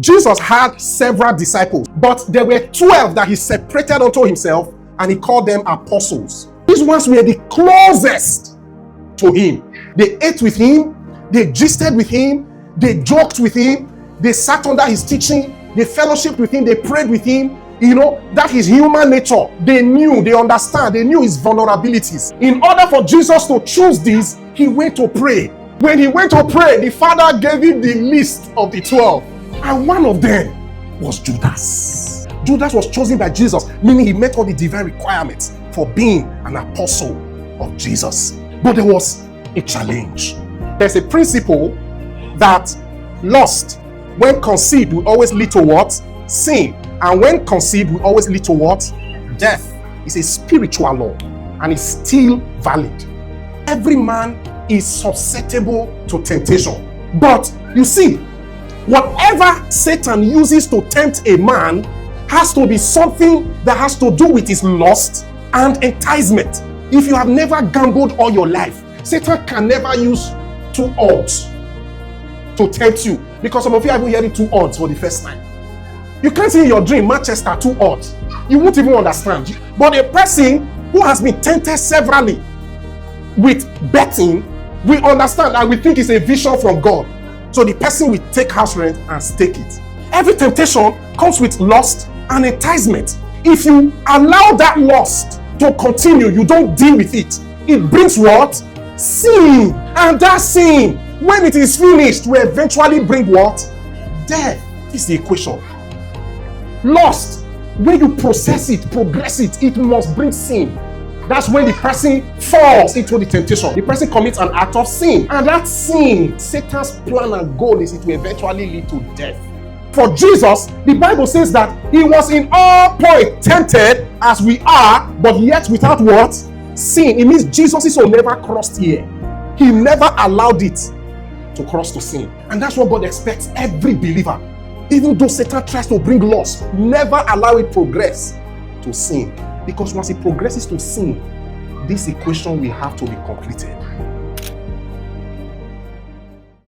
Jesus had several disciples, but there were 12 that he separated unto himself, and he called them apostles. These ones were the closest to him. They ate with him, they gisted with him, they joked with him, they sat under his teaching, they fellowshiped with him, they prayed with him. You know, that is human nature. They knew, they understand, they knew his vulnerabilities. In order for Jesus to choose this, he went to pray. When he went to pray, the Father gave him the list of the 12. And one of them was Judas. Judas was chosen by Jesus, meaning he met all the divine requirements for being an apostle of Jesus. But there was a challenge. There's a principle that lust, when conceived, will always lead to what? Sin. And when conceived, will always lead to what? Death. It's a spiritual law, and it's still valid. Every man is susceptible to temptation. But you see, whatever Satan uses to tempt a man has to be something that has to do with his lust and enticement. If you have never gambled all your life, Satan can never use 2 odds to tempt you, because some of you are even hearing 2 odds for the first time. You can't see in your dream Manchester 2 odds. You won't even understand. But a person who has been tempted severally with betting will understand, and we think it's a vision from God. So the person will take house rent and stake it. Every temptation comes with lust and enticement. If you allow that lust to continue, you don't deal with it, it brings what? Sin. And that sin, when it is finished, will eventually bring what? Death. This is the equation. Lust, when you process it, progress it, it must bring sin. That's when the person falls into the temptation. The person commits an act of sin. And that sin, Satan's plan and goal is it will eventually lead to death. For Jesus, the Bible says that he was in all points tempted as we are, but yet without what? Sin. It means Jesus' soul never crossed here. He never allowed it to cross to sin. And that's what God expects every believer. Even though Satan tries to bring loss, never allow it progress to sin. Because once it progresses to sin, this equation will have to be completed.